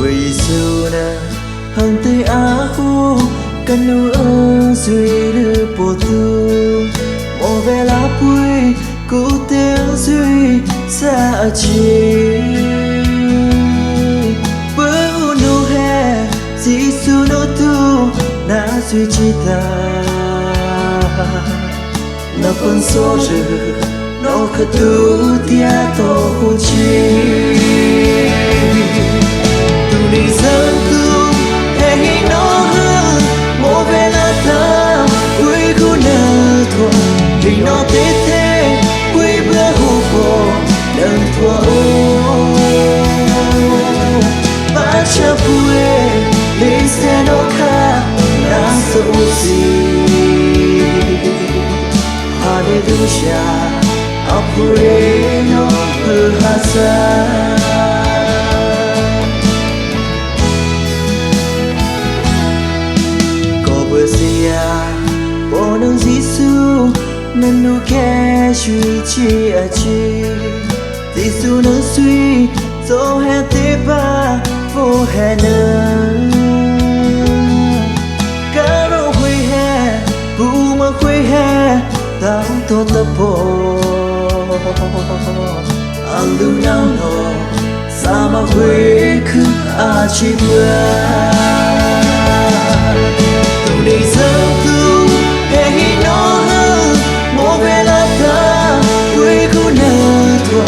Suna hằng tê á hô cần nụ ơn duy lư bồ tu mô về lá bùi cụ tiếng duy xa chi bơ u nô hè dì su nô tu na duy chi ta na phân số rư nó khờ tu tia tô hô chi đi dân tu hề hi nó hơn mô về là ta quý khu nở thua vì nó tê thế quý bữa hù bồ nâng thua ô ba cha bùi lý xe nó khá đã sâu gì Hallelujah apure nó hư hạ xa Bồ nâng Giê-xu nâng nụ kẻ duy chi à chi Giê-xu nâng suy dô hè tế ba vô hè nâng Cá rô khuy hè bù mà khuy hè tao tốt tập bồ Anh lưu nào nô xa mà khuy khứ à chi bữa đi dân tu hề hi nó hơn mô về là ta quý khu nở thua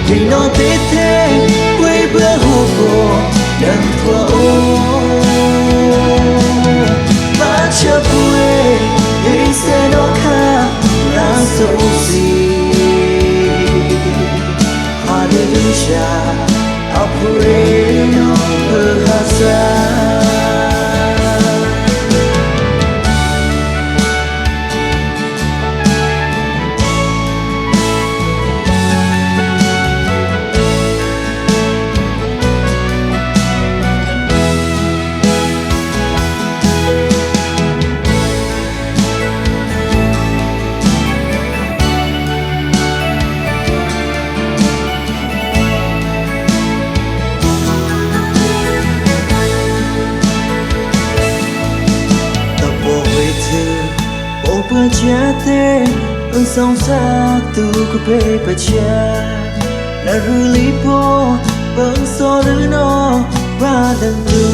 vì nó tê thế quý bữa hù bồ nâng thua ô ba cha bùi lý xe nó khá là dẫu gì Hallelujah apure nó hư hạ xa bữa cha tê ơn song xa tu ku pe pa cha na ru li po bang so lu no ba dan tu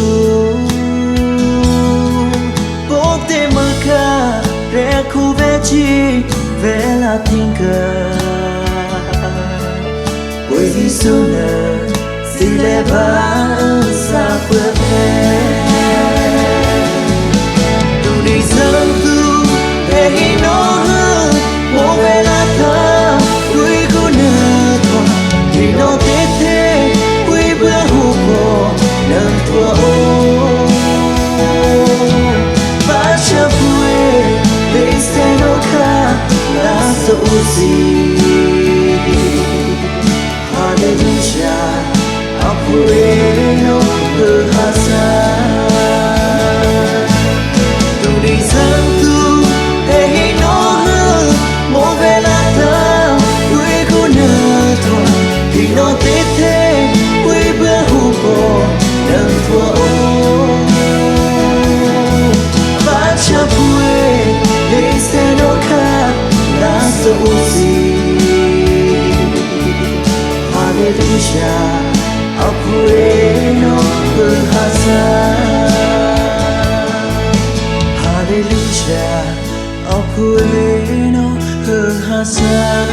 po te ma ka re khu ve chi ve la tin ka oi di so na si le ba sa bữa tu đi sớm hề hi nó hơn mô về là ta quý khu nở thua vì nó tê thế quý bữa hù bồ nâng thua ô ba cha bùi lý xe nó khá là dẫu gì Hallelujah apure nó hư hạ xa tu đi dân tu hề hi nó hơn mô về là ta quý khu nở thua vì nó tê thế quý bữa hù bồ nâng thua ô ba cha bùi lý xe nó khá là dẫu gì Hallelujah apure nó hư hạ xa Hallelujah apure nó hư hạ xa